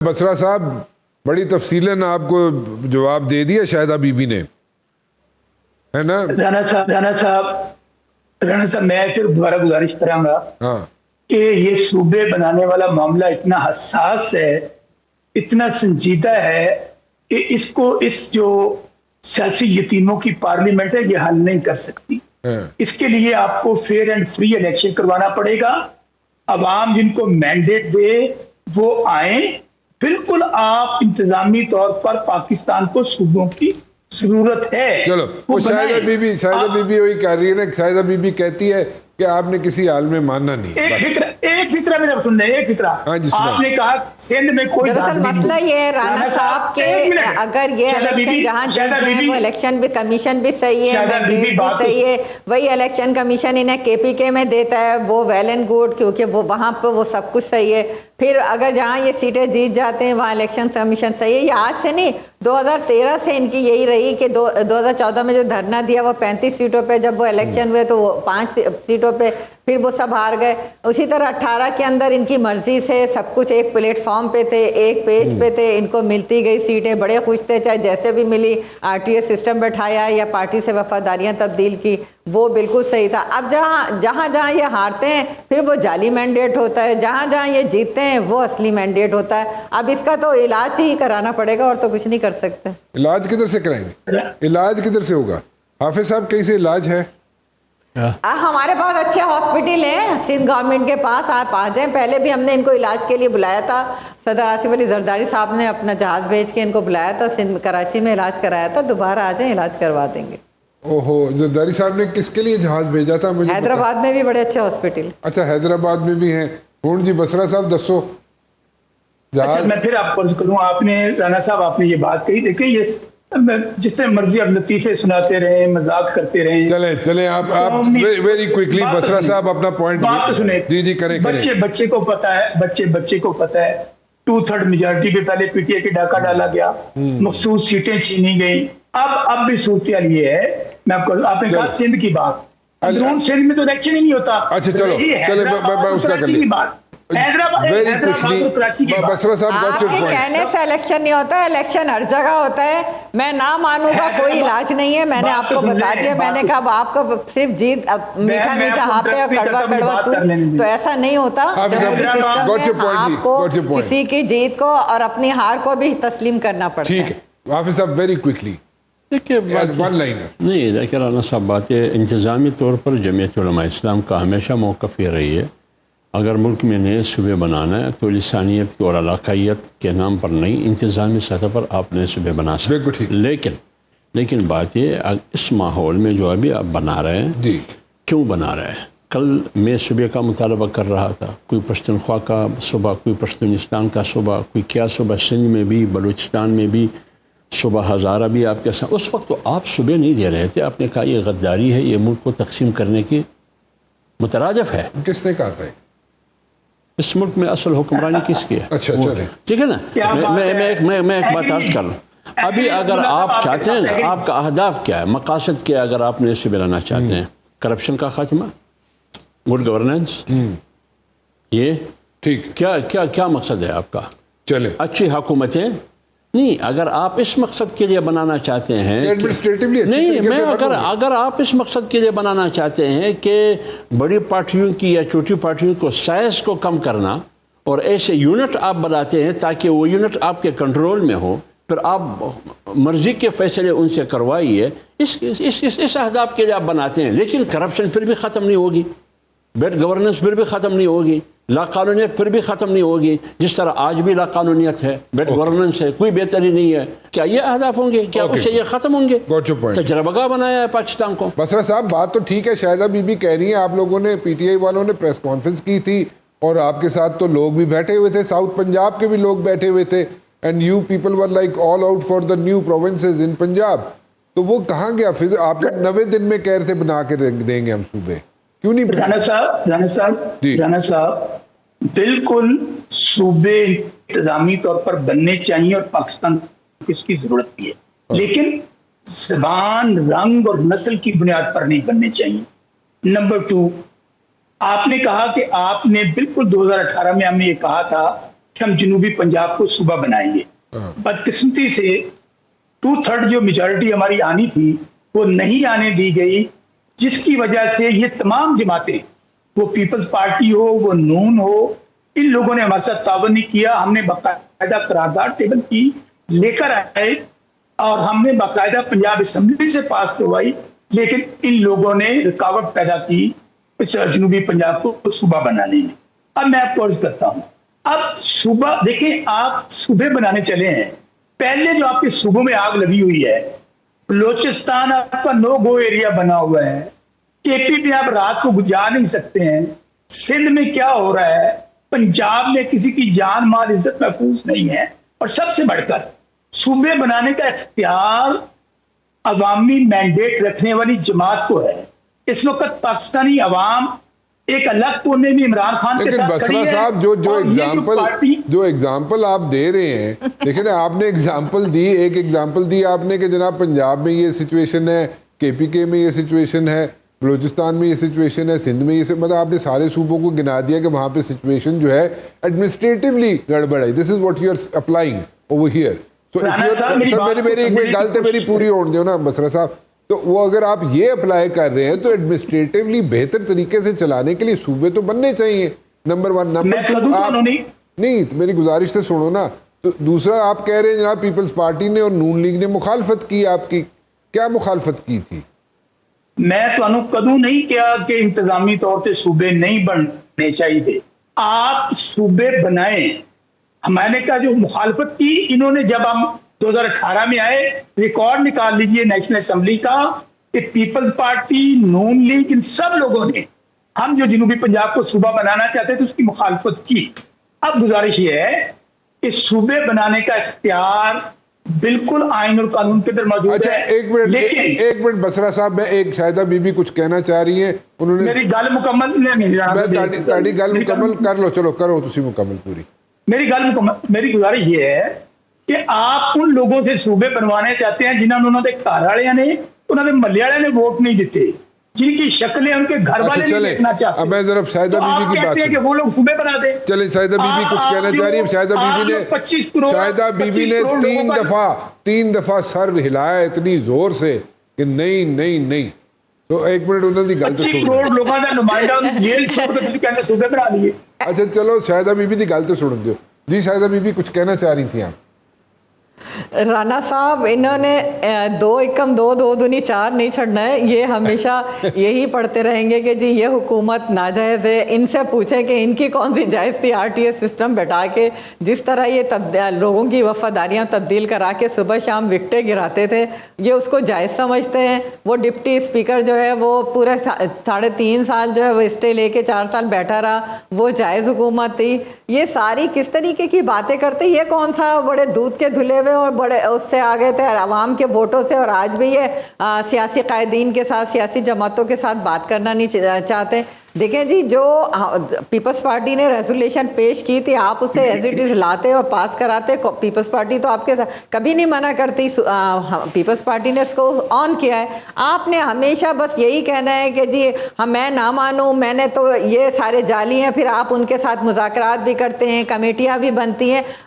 بسرا صاحب بڑی تفصیلاً آپ کو جواب دے دیا شاہدہ بی بی نے، ہے نا؟ رانا صاحب میں پھر دوبارہ گزارش کروں گا کہ یہ صوبے بنانے والا معاملہ اتنا حساس ہے، اتنا سنجیدہ ہے کہ اس کو اس جو سیاسی یتیموں کی پارلیمنٹ ہے یہ حل نہیں کر سکتی۔ اس کے لیے آپ کو فیئر اینڈ فری الیکشن کروانا پڑے گا، عوام جن کو مینڈیٹ دے وہ آئیں۔ بالکل آپ انتظامی طور پر پاکستان کو صوبوں کی ضرورت ہے۔ چلو وہ شاہدہ بی بی وہی کہہ رہی ہے نا، شاہدہ بی بی کہتی ہے کہ آپ نے کسی حال میں ماننا نہیں۔ ایک فکرہ میرا سن لیں، ایک فکرہ آپ نے کہا سندھ میں کوئی مسئلہ یہ ہے رانا صاحب کہ اگر یہ الیکشن جہاں وہ الیکشن بھی کمیشن بھی صحیح ہے، بھی صحیح ہے، وہی الیکشن کمیشن انہیں کے پی کے میں دیتا ہے، وہ ویل اینڈ گڈ، کیونکہ وہ وہاں پہ وہ سب کچھ صحیح ہے۔ پھر اگر جہاں یہ سیٹیں جیت جاتے ہیں وہاں الیکشن کمیشن صحیح ہے۔ یہ آج سے نہیں، 2013 سے ان کی یہی رہی کہ 2014 میں جو دھرنا دیا وہ 35 سیٹوں پہ، جب وہ الیکشن ہوئے تو وہ 5 سیٹوں پہ، پھر وہ سب ہار گئے۔ اسی طرح 18 کے اندر ان کی مرضی سے سب کچھ ایک پلیٹ فارم پہ تھے، ایک پیج پہ تھے، ان کو ملتی گئی سیٹیں، بڑے خوش تھے، چاہے جیسے بھی ملی، آر ٹی اے سسٹم بٹھایا یا پارٹی سے وفاداریاں تبدیل کی، وہ بالکل صحیح تھا۔ اب جہاں یہ ہارتے ہیں پھر وہ جعلی مینڈیٹ ہوتا ہے، جہاں یہ جیتتے ہیں وہ اصلی مینڈیٹ ہوتا ہے۔ اب اس کا تو علاج ہی کرانا پڑے گا اور تو کچھ نہیں کر سکتے۔ علاج کدھر سے کرائیں گے؟ علاج کدھر سے ہوگا؟ حافظ صاحب کہیں سے علاج ہے؟ ہمارے پاس اچھے ہاسپٹل ہیں سندھ گورنمنٹ کے پاس، آپ آ جائیں۔ پہلے بھی ہم نے ان کو علاج کے لیے بلایا تھا، صدر آصف علی زرداری صاحب نے اپنا جہاز بھیج کے ان کو بلایا تھا، سندھ کراچی میں علاج کرایا تھا۔ دوبارہ آ جائیں، علاج کروا دیں گے۔ اوہو، زرداری صاحب نے کس کے لیے جہاز بھیجا تھا؟ مجھے حیدرآباد میں بھی بڑے اچھے ہاسپٹل۔ اچھا، حیدرآباد میں بھی ہیں۔ ہون جی بسرا صاحب دسو۔ اچھا میں پھر آپ کو کروں، آپ نے رانا صاحب آپ نے یہ بات کہی، دیکھیں یہ جتنے مرضی اب لطیفے سناتے رہیں، مذاق کرتے رہیں، چلیں آپ ویری کوئکلی بسرا صاحب اپنا پوائنٹ بات تو سنیں۔ جی کریں۔ بچے کو پتا ہے، بچے کو پتا ہے 2/3 میجارٹی پہ پہلے پی ٹی اے کے ڈاکہ ڈالا گیا، مخصوص سیٹیں چھینی گئی۔ اب بھی صورتحال یہ ہے، میں آپ نے کہا سندھ کی بات، اندرون سندھ میں تو الیکشن ہی نہیں ہوتا۔ اچھا چلو میں اس کا کر لیں۔ بسرا صاحب کہنے سے الیکشن نہیں ہوتا ہے، الیکشن ہر جگہ ہوتا ہے۔ میں نہ مانوں گا کوئی علاج نہیں ہے، میں نے آپ کو بتا دیا۔ میں نے کہا آپ کو صرف جیت میٹھا میٹھا ہاں پہ اور کڑوا کڑوا تو ایسا نہیں ہوتا۔ آپ کو کسی کی جیت کو اور اپنی ہار کو بھی تسلیم کرنا پڑتا ہے۔ ٹھیک ہے حافظ صاحب ویری کوئکلی نہیں دیکھیں رانا صاحب، بات ہے انتظامی طور پر جمعیت علماء اسلام کا ہمیشہ موقف یہ رہی ہے، اگر ملک میں نئے صوبے بنانا ہے تو لسانیت اور علاقائیت کے نام پر نہیں، انتظامی سطح پر آپ نئے صوبے بنا سکتے ہیں۔ لیکن بات یہ اس ماحول میں جو ابھی آپ بنا رہے ہیں، کیوں بنا رہے ہیں؟ کل میں صوبے کا مطالبہ کر رہا تھا، کوئی پشتونخوا کا صوبہ، کوئی پشتونستان کا صوبہ، کوئی کیا صوبہ، سندھ میں بھی، بلوچستان میں بھی، صوبہ ہزارہ بھی آپ کے ساتھ۔ اس وقت تو آپ صوبے نہیں دے رہے تھے، آپ نے کہا یہ غداری ہے، یہ ملک کو تقسیم کرنے کی مترادف ہے۔ کس نے کہا تھا اس ملک میں اصل حکمرانی کس کی ہے؟ اچھا ٹھیک ہے نا۔ میں ایک بات عرض کر لوں، ابھی اگر آپ چاہتے ہیں نا، آپ کا اہداف کیا ہے، مقاصد کیا ہے؟ اگر آپ نے اس سے بلانا چاہتے ہیں کرپشن کا خاتمہ، گڈ گورننس، یہ ٹھیک کیا مقصد ہے آپ کا؟ چلے اچھی حکومتیں نہیں، اگر آپ اس مقصد کے لیے بنانا چاہتے ہیں نہیں، میں اگر آپ اس مقصد کے لیے بنانا چاہتے ہیں کہ بڑی پارٹیوں کی یا چھوٹی پارٹیوں کو سائز کو کم کرنا، اور ایسے یونٹ آپ بناتے ہیں تاکہ وہ یونٹ آپ کے کنٹرول میں ہو، پھر آپ مرضی کے فیصلے ان سے کروائیے، اس اہداف کے لیے آپ بناتے ہیں۔ لیکن کرپشن پھر بھی ختم نہیں ہوگی، بیڈ گورننس پھر بھی ختم نہیں ہوگی، لا قانونیت پھر بھی ختم نہیں ہوگی، جس طرح آج بھی لا قانونیت ہے، بیڈ گورننس ہے، کوئی بہتری نہیں ہے۔ کیا یہ اہداف ہوں گے؟ کیا اس سے یہ ختم ہوں گے؟ تجربہ گاہ بنایا ہے پاکستان کو۔ بسرا صاحب بات تو ٹھیک ہے، شاہدہ بی بی کہہ رہی ہیں، آپ لوگوں نے پی ٹی آئی والوں نے پریس کانفرنس کی تھی اور آپ کے ساتھ تو لوگ بھی بیٹھے ہوئے تھے، ساؤتھ پنجاب کے بھی لوگ بیٹھے ہوئے تھے، and you people were like all out for the new provinces in Punjab. تو وہ کہاں گیا؟ پھر آپ 90 دن میں کہہ رہے تھے بنا کے دیں گے ہم صوبے، کیوں نہیں؟ رانا صاحب بالکل صوبے انتظامی طور پر بننے چاہیے اور پاکستان کو اس کی ضرورت بھی ہے، لیکن زبان، رنگ اور نسل کی بنیاد پر نہیں بننے چاہیے۔ نمبر 2، آپ نے کہا کہ آپ نے بالکل 2018 میں ہم نے یہ کہا تھا ہم جنوبی پنجاب کو صوبہ بنائیں گے. بدقسمتی سے 2/3 جو میجورٹی ہماری آنی تھی وہ نہیں آنے دی گئی، جس کی وجہ سے یہ تمام جماعتیں، وہ پیپلز پارٹی ہو، وہ نون ہو، ان لوگوں نے ہمارے ساتھ تعاون نہیں کیا. ہم نے باقاعدہ قرارداد ٹیبل کی، لے کر آئے، اور ہم نے باقاعدہ پنجاب اسمبلی سے پاس کروائی، لیکن ان لوگوں نے رکاوٹ پیدا کی جنوبی پنجاب کو صوبہ بنانے میں. اب میں آپ کو عرض کرتا ہوں، اب صوبہ دیکھیں، آپ صوبے بنانے چلے ہیں، پہلے جو آپ کے صوبوں میں آگ لگی ہوئی ہے، بلوچستان آپ کا نو گو ایریا بنا ہوا ہے، کے پی میں آپ رات کو جا نہیں سکتے ہیں، سندھ میں کیا ہو رہا ہے، پنجاب میں کسی کی جان مال عزت محفوظ نہیں ہے، اور سب سے بڑھ کر صوبے بنانے کا اختیار عوامی مینڈیٹ رکھنے والی جماعت کو ہے. اس وقت پاکستانی عوام ایک الگ کونے میں عمران خان کے ساتھ کھڑی ہے. بسرا صاحب جو ایگزامپل آپ دے رہے ہیں، دیکھیں نا، آپ نے ایگزامپل دی آپ نے کہ جناب پنجاب میں یہ سچویشن ہے، کے پی کے میں یہ سچویشن ہے، بلوچستان میں یہ سچویشن ہے، سندھ میں یہ مطلب آپ نے سارے صوبوں کو گنا دیا کہ وہاں پہ سچویشن جو ہے ایڈمنسٹریٹولی گڑبڑ ہے. This is what you are applying over here. میری پوری ہونے دو نا بسرا صاحب. تو وہ اگر آپ یہ اپلائی کر رہے ہیں تو ایڈمنسٹریٹولی بہتر طریقے سے چلانے کے لیے صوبے تو بننے چاہیے، نمبر 1. نمبر 2 آپ نہیں، میری گزارش سے سنو نا. تو دوسرا آپ کہہ رہے ہیں جناب پیپلز پارٹی نے اور نون لیگ نے مخالفت کی، آپ کی کیا مخالفت کی تھی؟ میں تو کدو نہیں کیا کہ انتظامی طور سے صوبے نہیں بننے چاہیے، آپ صوبے بنائیں. میں نے کہا جو مخالفت کی انہوں نے، جب ہم 2018 میں آئے، ریکارڈ نکال لیجئے نیشنل اسمبلی کا، کہ پیپلز پارٹی، نون لیگ، ان سب لوگوں نے ہم جو جنوبی پنجاب کو صوبہ بنانا چاہتے تھے اس کی مخالفت کی. اب گزارش یہ ہے کہ صوبے بنانے کا اختیار بالکل آئین اور قانون کے اندر موجود ہے. ایک منٹ بسرا صاحب، میں ایک شاہدہ بی بی کچھ کہنا چاہ رہی ہیں، انہوں نے میری گل مکمل مکمل کر لو. چلو کرو تسی مکمل پوری. میری گزارش یہ ہے کہ آپ ان لوگوں سے صوبے بنوانے چاہتے ہیں جنہوں نے گھر والے نے، انہوں نے محلے والے نے ووٹ نہیں دیتے، جن کی شکلیں ان کے گھر والے نہیں دیکھنا چاہتے. اب میں ذرا شاہدہ بی بی کی بات کہ وہ لوگ صوبے بنا دیں. چلیں، شاہدہ بی بی کچھ کہنا چاہ رہی ہے. شاہدہ بی بی نے 3 دفعہ سر ہلایا اتنی زور سے کہ نہیں. تو ایک منٹ انہوں نے گل تو سن 25 کروڑ لوگوں کا نمائندہ جیل چھوڑ کے تسی کہنے صوبے بنا لیے. اچھا چلو، شاہدہ بی بی کی گل تو سن دو. جی شاہدہ بی بی کچھ کہنا چاہ رہی تھی آپ. رانا صاحب، انہوں نے 2 × 2 2 دونی 4 نہیں چھڑنا ہے. یہ ہمیشہ یہی پڑھتے رہیں گے کہ جی یہ حکومت ناجائز ہے. ان سے پوچھیں کہ ان کی کون سی جائز تھی. RTS سسٹم بیٹھا کے جس طرح یہ لوگوں کی وفاداریاں تبدیل کرا کے صبح شام وکٹیں گراتے تھے، یہ اس کو جائز سمجھتے ہیں. وہ ڈپٹی اسپیکر جو ہے وہ پورے 3.5 سال جو ہے وہ اسٹے لے کے 4 سال بیٹھا رہا، وہ جائز حکومت تھی. یہ ساری کس طریقے کی باتیں کرتے، یہ کون سا بڑے دودھ کے دھلے ہوئے اور بڑے اس سے آگے تھے عوام کے ووٹوں سے، اور آج بھی یہ سیاسی قائدین کے ساتھ، سیاسی جماعتوں کے ساتھ بات کرنا نہیں چاہتے. دیکھیں جی، جو پیپلز پارٹی نے ریزولیشن پیش کی تھی، آپ اسے ایز اٹ از لاتے اور پاس کراتے. پیپلز پارٹی تو آپ کے ساتھ کبھی نہیں منع کرتی. پیپلز پارٹی نے اس کو آن کیا ہے. آپ نے ہمیشہ بس یہی کہنا ہے کہ جی میں نہ مانوں، میں نے تو یہ سارے جعلی ہیں. پھر آپ ان کے ساتھ مذاکرات بھی کرتے ہیں، کمیٹیاں بھی بنتی ہیں.